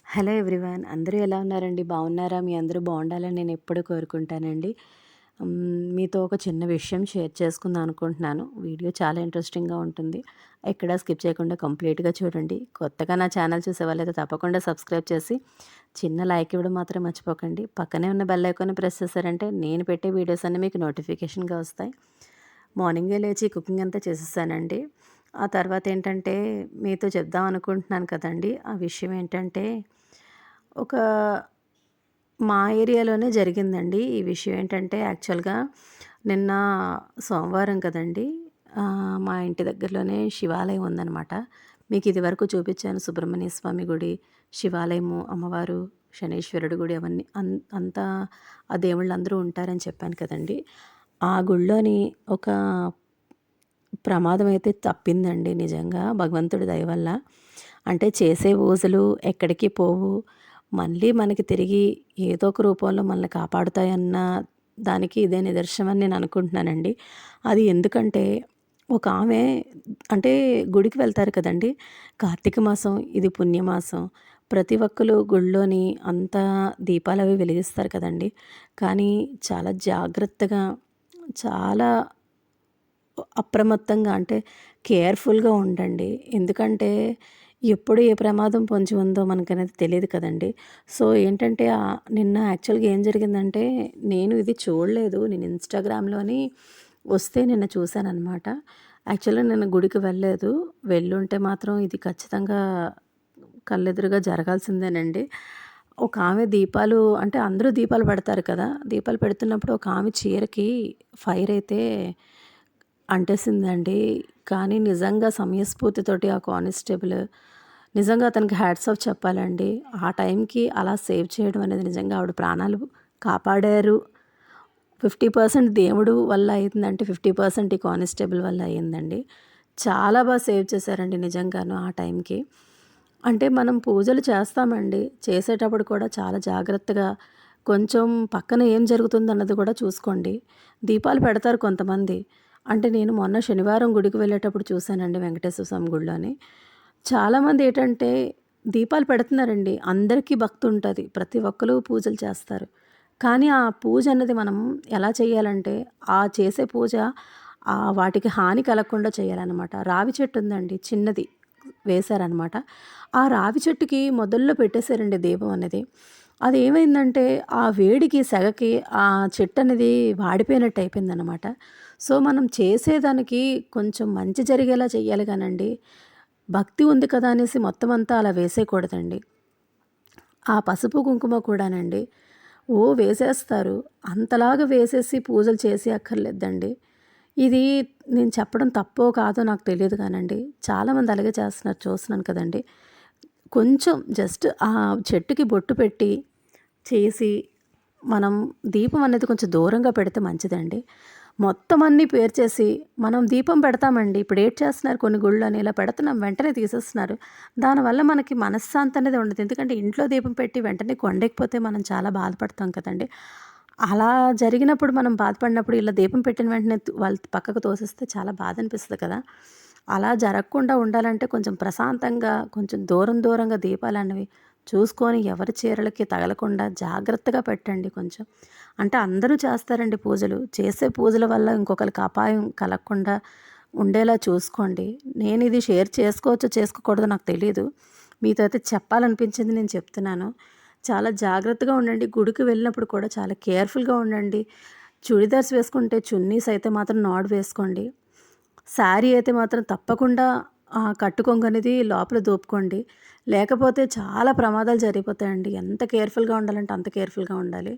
Hello everyone, అందరూ ఎలా ఉన్నారండి? బాగున్నారా? మీ అందరూ బాగుండాలని నేను ఎప్పుడూ కోరుకుంటానండి. మీతో ఒక చిన్న విషయం షేర్ చేసుకుందాం అనుకుంటున్నాను. వీడియో చాలా ఇంట్రెస్టింగ్‌గా ఉంటుంది. ఎక్కడా స్కిప్ చేయకుండా కంప్లీట్‌గా చూడండి. కొత్తగా నా ఛానల్ చూసేవాళ్ళైతే తప్పకుండా సబ్స్క్రైబ్ చేసి చిన్న లైక్ ఇవ్వడం మాత్రం మర్చిపోకండి. పక్కనే ఉన్న బెల్ ఐకాన్ని ప్రెస్ చేశారంటే నేను పెట్టే వీడియోస్ అన్నీ మీకు నోటిఫికేషన్‌గా వస్తాయి. మార్నింగే లేచి కుకింగ్ అంతా చేసేసానండి. ఆ తర్వాత ఏంటంటే మీతో చెప్దాం అనుకుంటున్నాను కదండీ! ఆ విషయం ఏంటంటే ఒక మా ఏరియాలోనే జరిగిందండి. ఈ విషయం ఏంటంటే యాక్చువల్‌గా నిన్న సోమవారం కదండీ! మా ఇంటి దగ్గరలోనే శివాలయం ఉందనమాట. మీకు ఇదివరకు చూపించాను సుబ్రహ్మణ్య స్వామి గుడి, శివాలయము, అమ్మవారు, శనీశ్వరుడి గుడి అవన్నీ అంతా ఆ దేవుళ్ళందరూ ఉంటారని చెప్పాను కదండీ! ఆ గుడిలోని ఒక ప్రమాదం అయితే తప్పిందండి నిజంగా భగవంతుడి దయ వల్ల. అంటే చేసే పూజలు ఎక్కడికి పోవు. మళ్ళీ మనకి తిరిగి ఏదో ఒక రూపంలో మనల్ని కాపాడుతాయన్న దానికి ఇదే నిదర్శనం అని నేను అనుకుంటున్నానండి. అది ఎందుకంటే ఒక ఆమె అంటే గుడికి వెళ్తారు కదండీ! కార్తీక మాసం ఇది పుణ్యమాసం. ప్రతి ఒక్కళ్ళు గుడిలోని అంతా దీపాలవి వెలిగిస్తారు కదండీ! కానీ చాలా జాగ్రత్తగా, చాలా అప్రమత్తంగా అంటే కేర్‌ఫుల్‌గా ఉండండి. ఎందుకంటే ఎప్పుడు ఏ ప్రమాదం పొంచి ఉందో మనకనేది తెలీదు కదండీ! సో, ఏంటంటే నిన్న యాక్చువల్‌గా ఏం జరిగిందంటే నేను ఇది చూడలేదు. నేను ఇన్‌స్టాగ్రామ్‌లోని వస్తే నిన్న చూశాననమాట. యాక్చువల్‌గా నిన్న గుడికి వెళ్ళలేదు. వెళ్ళుంటే మాత్రం ఇది ఖచ్చితంగా కళ్ళెదురుగా జరగాల్సిందేనండి. ఒక ఆమె దీపాలు అంటే అందరూ దీపాలు పెడతారు కదా! దీపాలు పెడుతున్నప్పుడు ఒక ఆమె చీరకి ఫైర్ అయితే అంటేసిందండి. కానీ నిజంగా సమయస్ఫూర్తితోటి ఆ కానిస్టేబుల్ నిజంగా అతనికి హ్యాట్స్ ఆఫ్ చెప్పాలండి. ఆ టైంకి అలా సేవ్ చేయడం అనేది నిజంగా ఆవిడ ప్రాణాలు కాపాడారు. 50% దేవుడు వల్ల అయిందంటే 50% ఈ కానిస్టేబుల్ వల్ల అయిందండి. చాలా సేవ్ చేశారండి నిజంగాను ఆ టైంకి. అంటే మనం పూజలు చేస్తామండి. చేసేటప్పుడు కూడా చాలా జాగ్రత్తగా కొంచెం పక్కన ఏం జరుగుతుందన్నది కూడా చూసుకోండి. దీపాలు పెడతారు కొంతమంది. అంటే నేను మొన్న శనివారం గుడికి వెళ్ళేటప్పుడు చూశానండి వెంకటేశ్వర స్వామి గుడిలోని. చాలామంది ఏంటంటే దీపాలు పెడుతున్నారండి. అందరికీ భక్తి ఉంటది. ప్రతి ఒక్కళ్ళు పూజలు చేస్తారు. కానీ ఆ పూజ అన్నది మనం ఎలా చేయాలంటే ఆ చేసే పూజ వాటికి హాని కలగకుండా చేయాలనమాట. రావి చెట్టు ఉందండి చిన్నది వేశారనమాట. ఆ రావి చెట్టుకి మొదల్లో పెట్టేశారండి దీపం అనేది. అదేమైందంటే ఆ వేడికి, సెగకి ఆ చెట్టనేది వాడిపోయినట్టు అయిపోయిందనమాట. సో, మనం చేసేదానికి కొంచెం మంచి జరిగేలా చెయ్యాలి గానండి, భక్తి ఉంది కదా అనేసి మొత్తం అంతా అలా వేసేయకూడదండి. ఆ పసుపు, కుంకుమ కూడానండి వేసేస్తారు. అంతలాగా వేసేసి పూజలు చేసి అక్కర్లేదండి. ఇది నేను చెప్పడం తప్పో కాదో నాకు తెలీదు గానండి. చాలామంది అలాగే చేస్తున్నారు చూస్తున్నాను కదండీ! కొంచెం జస్ట్ ఆ చెట్టుకి బొట్టు పెట్టి చేసి మనం దీపం అనేది కొంచెం దూరంగా పెడితే మంచిదండి. మొత్తం అన్నీ పేర్చేసి మనం దీపం పెడతామండి. ఇప్పుడు ఏటి చేస్తున్నారు కొన్ని గుళ్ళని ఇలా పెడుతున్నాం వెంటనే తీసేస్తున్నారు. దానివల్ల మనకి మనశ్శాంతి అనేది ఉండదు. ఎందుకంటే ఇంట్లో దీపం పెట్టి వెంటనే కొండెక్కిపోతే మనం చాలా బాధపడతాం కదండీ! అలా జరిగినప్పుడు మనం బాధపడినప్పుడు ఇలా దీపం పెట్టిన వెంటనే వాళ్ళు పక్కకు తోసేస్తే చాలా బాధ అనిపిస్తది కదా! అలా జరగకుండా ఉండాలంటే కొంచెం ప్రశాంతంగా, కొంచెం దూరం దూరంగా దీపాలన్నవి చూసుకొని ఎవరి చీరలకి తగలకుండా జాగ్రత్తగా పెట్టండి కొంచెం. అంటే అందరూ చేస్తారండి పూజలు. చేసే పూజల వల్ల ఇంకొకరికి అపాయం కలగకుండా ఉండేలా చూసుకోండి. నేనిది షేర్ చేసుకోవచ్చో చేసుకోకూడదో నాకు తెలీదు. మీతో అయితే చెప్పాలనిపించింది నేను చెప్తున్నాను. చాలా జాగ్రత్తగా ఉండండి. గుడికి వెళ్ళినప్పుడు కూడా చాలా కేర్‌ఫుల్‌గా ఉండండి. చుడిదార్స్ వేసుకుంటే చున్నీస్ అయితే మాత్రం నాడ్ వేసుకోండి. శారీ అయితే మాత్రం తప్పకుండా కట్టు కొంగనేది లోపల దోపుకోండి. లేకపోతే చాలా ప్రమాదాలు జరిగిపోతాయండి. ఎంత కేర్‌ఫుల్‌గా ఉండాలంటే అంత కేర్‌ఫుల్‌గా ఉండాలి.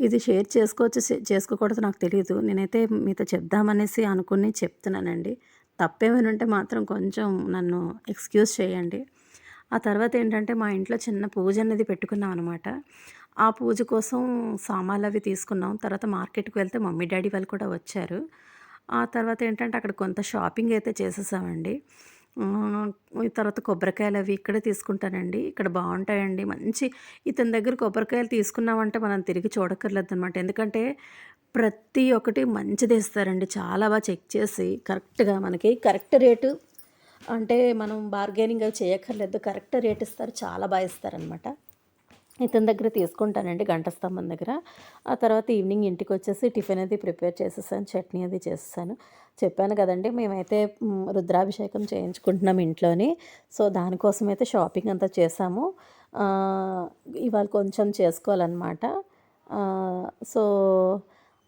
ఇది షేర్ చేసుకోవచ్చో చేసుకోకూడదో నాకు తెలీదు. నేనైతే మీతో చెప్దామనేసి అనుకుని చెప్తున్నానండి. తప్పేమైనా ఉంటే మాత్రం కొంచెం నన్ను ఎక్స్‌క్యూజ్ చేయండి. ఆ తర్వాతేంటంటే మా ఇంట్లో చిన్న పూజ అనేది పెట్టుకున్నాం అనమాట. ఆ పూజ కోసం సామాన్లవి తీసుకున్నాం. తర్వాత మార్కెట్‌కి వెళ్తే మమ్మీ, డ్యాడీ వాళ్ళు కూడా వచ్చారు. ఆ తర్వాతేంటంటే అక్కడ కొంత షాపింగ్ అయితే చేసేసామండి. ఆహ్, తర్వాత కొబ్బరికాయలవి ఇక్కడే తీసుకుంటానండి. ఇక్కడ బావుంటాయండి. ఇతని దగ్గర కొబ్బరికాయలు తీసుకున్నామంటే మనం తిరిగి చూడక్కర్లేదనమాట. ఎందుకంటే ప్రతి ఒక్కటి మంచిదే ఇస్తారండి. చాలా చెక్ చేసి కరెక్ట్‌గా మనకి కరెక్ట్ రేటు అంటే మనం బార్గెనింగ్ అవి చేయక్కర్లేదు. కరెక్ట్ రేట్ ఇస్తారు. చాలా బా ఇస్తారనమాట. ఇతని దగ్గర తీసుకుంటానండి గంట స్తంభం దగ్గర. ఆ తర్వాత ఈవినింగ్ ఇంటికొచ్చేసి టిఫిన్ అది ప్రిపేర్ చేసేసాను. చట్నీ అది చేసేసాను. చెప్పాను కదండీ! మేమైతే రుద్రాభిషేకం చేయించుకుంటున్నాం ఇంట్లోని. సో, దానికోసమైతే షాపింగ్ అంతా చేశాము. ఆహ్, ఇవాళ కొంచెం చేసుకోవాలనమాట. సో,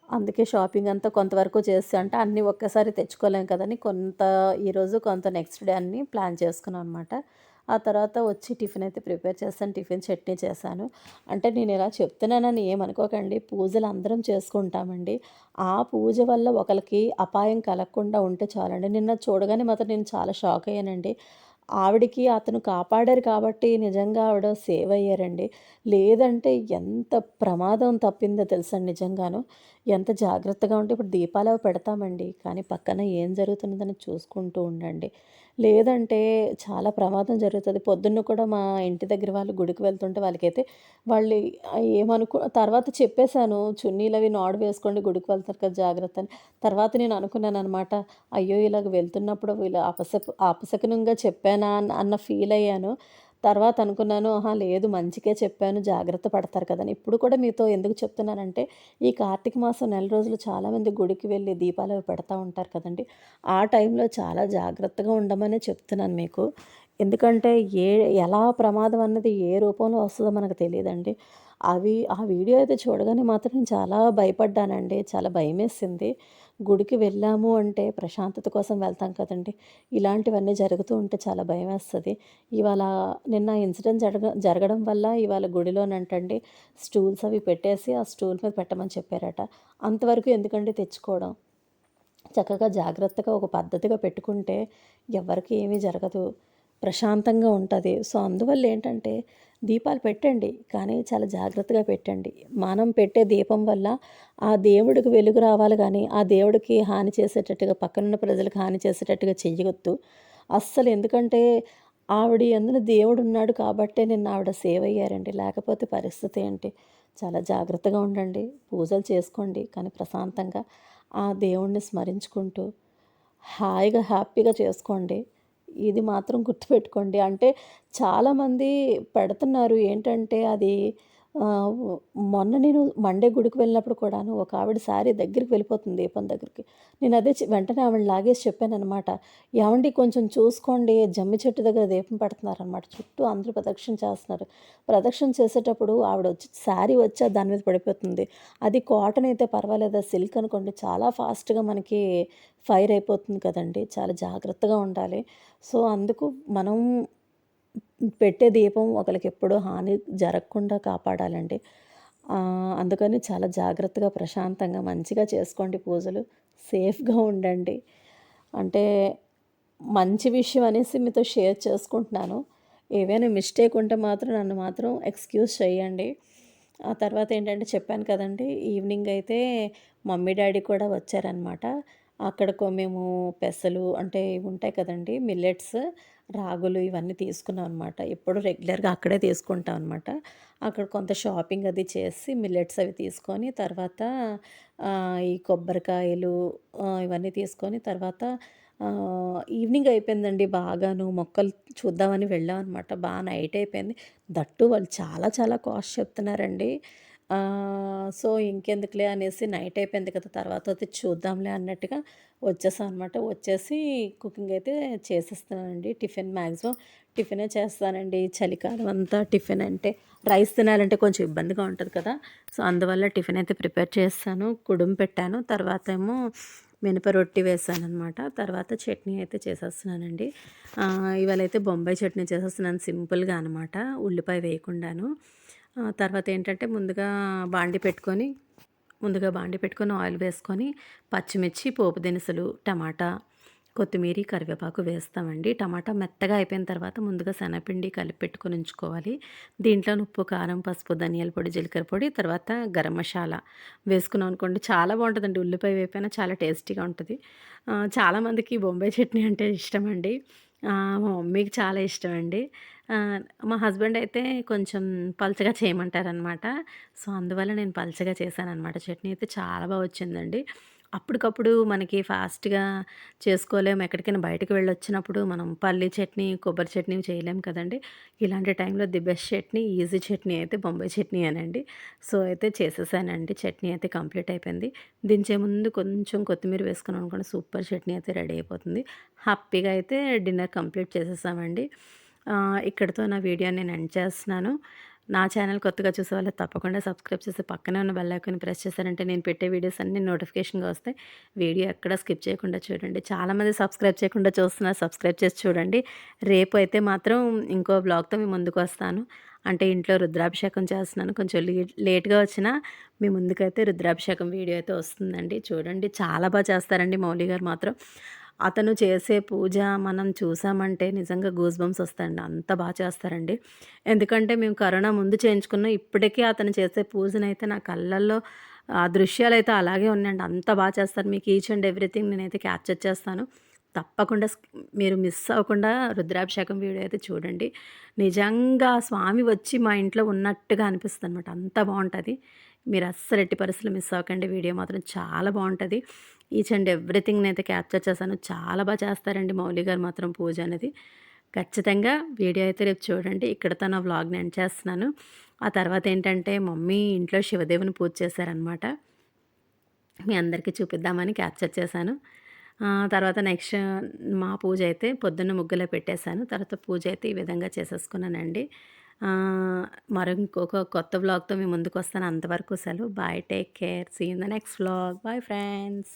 అందుకే షాపింగ్ అంతా కొంతవరకు చేసి అంటే అన్నీ ఒకేసారి తెచ్చుకోలేం కదని కొంత ఈరోజు, కొంత నెక్స్ట్ డే అని ప్లాన్ చేసుకున్నాం అనమాట. ఆ తర్వాత వచ్చి టిఫిన్ అయితే ప్రిపేర్ చేశాను. టిఫిన్ చట్నీ చేశాను. అంటే నేను ఇలా చెప్తున్నానని ఏమనుకోకండి. పూజలు అందరం చేసుకుంటామండి. ఆ పూజ వల్ల ఒకళ్ళకి అపాయం కలగకుండా ఉంటే చాలండి. నిన్న చూడగానే మాత్రం నేను చాలా షాక్ అయ్యానండి. ఆవిడకి అతను కాపాడారు కాబట్టి నిజంగా ఆవిడ సేవ్ అయ్యారండి. లేదంటే ఎంత ప్రమాదం తప్పిందో తెలుసండి నిజంగాను. ఎంత జాగ్రత్తగా ఉంటే ఇప్పుడు దీపాలవి పెడతామండి. కానీ పక్కన ఏం జరుగుతున్నదని చూసుకుంటూ ఉండండి. లేదంటే చాలా ప్రమాదం జరుగుతది. పొద్దున్న కూడా మా ఇంటి దగ్గర వాళ్ళు గుడికి వెళ్తుంటే వాళ్ళకైతే వాళ్ళు తర్వాత చెప్పేసాను. చున్నీలవి నాడు వేసుకోండి గుడికి వెళ్తారు కదా జాగ్రత్త అని. తర్వాత నేను అనుకున్నాననమాట. అయ్యో! ఇలాగ వెళ్తున్నప్పుడు వీళ్ళు అపశకునంగా చెప్పానా అన్న ఫీలయ్యాను. తర్వాత అనుకున్నాను, ఆహా! లేదు మంచికే చెప్పాను జాగ్రత్త పడతారు కదని. ఇప్పుడు కూడా మీతో ఎందుకు చెప్తున్నానంటే, ఈ కార్తీక మాసం నెల రోజులు చాలామంది గుడికి వెళ్ళి దీపాలవి పెడతా ఉంటారు కదండీ! ఆ టైంలో చాలా జాగ్రత్తగా ఉండమనే చెప్తున్నాను మీకు. ఎందుకంటే ఏ ఎలా ప్రమాదం అన్నది ఏ రూపంలో వస్తదో మనకు తెలీదండి. ఆ వీడియో అయితే చూడగానే మాత్రం నేను చాలా భయపడ్డానండి. చాలా భయమేసింది. గుడికి వెళ్ళాము అంటే ప్రశాంతత కోసం వెళ్తాం కదండీ! ఇలాంటివన్నీ జరుగుతూ ఉంటే చాలా భయమేస్తది. ఇవాళ నిన్న ఇన్సిడెంట్ జరగడం వల్ల ఇవాళ గుడిలోనంటండి స్టూల్స్ అవి పెట్టేసి, ఆ స్టూల్ మీద పెట్టమని చెప్పారట. అంతవరకు ఎందుకండి తెచ్చుకోవడం? చక్కగా జాగ్రత్తగా ఒక పద్ధతిగా పెట్టుకుంటే ఎవ్వరికీ ఏమీ జరగదు. ప్రశాంతంగా ఉంటది. సో, అందువల్లేంటంటే దీపాలు పెట్టండి. కానీ చాలా జాగ్రత్తగా పెట్టండి. మనం పెట్టే దీపం వల్ల ఆ దేవుడికి వెలుగు రావాలి గానీ, ఆ దేవుడికి హాని చేసేటట్టుగా పక్కనున్న ప్రజలకు హాని చేసేటట్టుగా చెయ్యొద్దు. అస్సలు ఎందుకంటే ఆవిడ యందున దేవుడున్నాడు కాబట్టే నిన్న ఆవిడ సేవ్ అయ్యారండి. లేకపోతే పరిస్థితి ఏంటి? చాలా జాగ్రత్తగా ఉండండి. పూజలు చేసుకోండి. కానీ ప్రశాంతంగా ఆ దేవుడిని స్మరించుకుంటూ హాయిగా, హ్యాపీగా చేసుకోండి. ఇది మాత్రం గుర్తుపెట్టుకోండి. అంటే చాలామంది పెడుతున్నారు. ఏంటంటే అది ఆహ్, మొన్న నేను మండే గుడికి వెళ్ళినప్పుడు కూడాను ఒక ఆవిడ శారీ దగ్గరికి వెళ్ళిపోతుంది దీపం దగ్గరికి. నేను అదే వెంటనే ఆవిడని లాగేసి చెప్పాననమాట. ఏవండీ కొంచెం చూసుకోండి జమ్మి చెట్టు దగ్గర దీపం పెడుతున్నారనమాట. చుట్టూ అందరూ ప్రదక్షిణ చేస్తున్నారు. ప్రదక్షిణ చేసేటప్పుడు ఆవిడొచ్చి శారీ వచ్చి దాని మీద పడిపోతుంది. అది కాటన్ అయితే పర్వాలేదు. అది సిల్క్ అనుకోండి చాలా ఫాస్ట్‌గా మనకి ఫైర్ అయిపోతుంది కదండీ! చాలా జాగ్రత్తగా ఉండాలి. సో, అందుకు మనం పెట్టే దీపం ఒకళ్ళకెప్పుడూ హాని జరగకుండా కాపాడాలండి. అందుకని చాలా జాగ్రత్తగా, ప్రశాంతంగా, మంచిగా చేసుకోండి పూజలు. సేఫ్‌గా ఉండండి. అంటే మంచి విషయం అనేసి మీతో షేర్ చేసుకుంటున్నాను. ఏవైనా మిస్టేక్ ఉంటే మాత్రం నన్ను మాత్రం ఎక్స్‌క్యూజ్ చేయండి. ఆ తర్వాత ఏంటంటే చెప్పాను కదండీ! ఈవినింగ్ అయితే మమ్మీ, డ్యాడీ కూడా వచ్చారనమాట. అక్కడ మేము పెసలు అంటే ఇవి ఉంటాయి కదండీ! మిల్లెట్స్, రాగులు ఇవన్నీ తీసుకున్నాం అనమాట. ఎప్పుడు రెగ్యులర్‌గా అక్కడే తీసుకుంటాం అనమాట. అక్కడ కొంత షాపింగ్ అది చేసి మిల్లెట్స్ అవి తీసుకొని తర్వాత ఈ కొబ్బరికాయలు ఇవన్నీ తీసుకొని తర్వాత ఈవినింగ్ అయిపోయిందండి బాగాను. మొక్కలు చూద్దామని వెళ్ళామనమాట. నైట్ అయిపోయింది. దట్టు వాళ్ళు చాలా చాలా కాస్ట్ చెప్తున్నారండి. సో, ఇంకెందుకులే అనేసి నైట్ అయిపోయింది కదా! తర్వాత వచ్చి చూద్దాంలే అన్నట్టుగా వచ్చేసాం అనమాట. వచ్చేసి కుకింగ్ అయితే చేసేస్తున్నానండి. టిఫిన్ మాక్సిమం టిఫినే చేస్తానండి. చలికాలం అంతా టిఫిన్ అంటే రైస్ తినాలంటే కొంచెం ఇబ్బందిగా ఉంటది కదా! సో, అందువల్ల టిఫిన్ అయితే ప్రిపేర్ చేసేసాను. కుడుము పెట్టాను. తర్వాతేమో మినప రొట్టి వేశాననమాట. తర్వాత చట్నీ అయితే చేసేస్తున్నానండి. ఇవాళైతే బొంబాయి చట్నీ చేసేస్తున్నాను సింపుల్‌గా అనమాట. ఉల్లిపాయ వేయకుండాను. తర్వాత ఏంటంటే ముందుగా బాండీ పెట్టుకొని ఆయిల్ వేసుకొని పచ్చిమిర్చి, పోపు దినుసులు, టమాటా, కొత్తిమీరి, కరివేపాకు వేస్తామండి. టమాటా మెత్తగా అయిపోయిన తర్వాత ముందుగా శనగపిండి కలిపి పెట్టుకొని ఉంచుకోవాలి. దీంట్లోని ఉప్పు, కారం, పసుపు, ధనియాల పొడి, జీలకర్ర పొడి, తర్వాత గరం మసాలా వేసుకున్నాం అనుకోండి చాలా బావుంటదండి. ఉల్లిపాయ వేపైనా చాలా టేస్టీగా ఉంటది. చాలామందికి బొంబాయి చట్నీ అంటే ఇష్టమండి. మా మమ్మీకి చాలా ఇష్టమండి. ఆహ్, మా హస్బెండ్ అయితే కొంచెం పలచగా చేయమంటారనమాట. సో, అందువల్ల నేను పలచగా చేశాననమాట. చట్నీ అయితే చాలా బా వచ్చిందండి. అప్పటికప్పుడు మనకి ఫాస్ట్‌గా చేసుకోలేము. ఎక్కడికైనా బయటకి వెళ్ళొచ్చినప్పుడు మనం పల్లీ చట్నీ, కొబ్బరి చట్నీ చేయలేం కదండీ! ఇలాంటి టైంలో the best chutney, easy chutney అయితే బొంబాయి చట్నీయేనండి. సో, అయితే చేసేసానండి. చట్నీ అయితే కంప్లీట్ అయిపోయింది. దించే ముందు కొంచెం కొత్తిమీర వేసుకున్నామనుకోండి సూపర్ చట్నీ అయితే రెడీ అయిపోతుంది. హ్యాపీగా అయితే డిన్నర్ కంప్లీట్ చేసేసామండి. ఇక్కడితో నా వీడియోని నేను ఎండ్ చేస్తున్నాను. నా ఛానల్ కొత్తగా చూసేవాళ్ళు తప్పకుండా సబ్స్క్రైబ్ చేసి పక్కనే ఉన్న బెల్ ఐకాన్ ప్రెస్ చేశారంటే నేను పెట్టే వీడియోస్ అన్నీ నోటిఫికేషన్‌గా వస్తాయి. వీడియో ఎక్కడ స్కిప్ చేయకుండా చూడండి. చాలామంది సబ్స్క్రైబ్ చేయకుండా చూస్తున్నారు. సబ్స్క్రైబ్ చేసి చూడండి. రేపు అయితే మాత్రం ఇంకో వ్లాగ్‌తో మీ ముందుకొస్తాను. అంటే ఇంట్లో రుద్రాభిషేకం చేస్తున్నాను. కొంచెం లేట్‌గా వచ్చినా మీ ముందుకైతే రుద్రాభిషేకం వీడియో అయితే వస్తుందండి. చూడండి చాలా చేస్తారండి మౌలి గారు మాత్రం. అతను చేసే పూజ మనం చూసామంటే నిజంగా గూస్ బంప్స్ వస్తాయండి. అంత చేస్తారండి. ఎందుకంటే మేము కరోనా ముందు చేయించుకున్నాం. ఇప్పటికీ అతను చేసే పూజనైతే నా కళ్ళల్లో ఆ దృశ్యాలైతే అలాగే ఉన్నాయండి. అంత చేస్తారు. మీకు ఈచ్ అండ్ ఎవ్రీథింగ్ నేనైతే క్యాప్చర్ చేస్తాను. తప్పకుండా మీరు మిస్ అవ్వకుండా రుద్రాభిషేకం వీడియో అయితే చూడండి. నిజంగా స్వామి వచ్చి మా ఇంట్లో ఉన్నట్టుగా అనిపిస్తదనమాట. అంత బావుంటది. మీరు అస్సలు ఎట్టి పరిస్థితుల్లో మిస్ అవ్వకండి. వీడియో మాత్రం చాలా బావుంటది. ఈచ్ అండ్ ఎవ్రీథింగ్ నేనైతే క్యాప్చర్ చేశాను. చాలా చేస్తారండి మౌలి గారు మాత్రం పూజ అనేది. ఖచ్చితంగా వీడియో అయితే రేపు చూడండి. ఇక్కడితో నా వ్లాగ్‌ని ఎండ్ చేస్తున్నాను. ఆ తర్వాత ఏంటంటే మమ్మీ ఇంట్లో శివదేవుని పూజ చేశారనమాట. మీ అందరికీ చూపిద్దామని క్యాప్చర్ చేశాను. తర్వాత నెక్స్ట్ మా పూజ అయితే పొద్దున్న ముగ్గులో పెట్టేశాను. తర్వాత పూజ అయితే ఈ విధంగా చేసేసుకున్నానండి. మరి ఇంకొక కొత్త వ్లాగ్‌తో మీ ముందుకొస్తాను. అంతవరకు సెలవు. Bye. Take care. See you in the next vlog. Bye friends.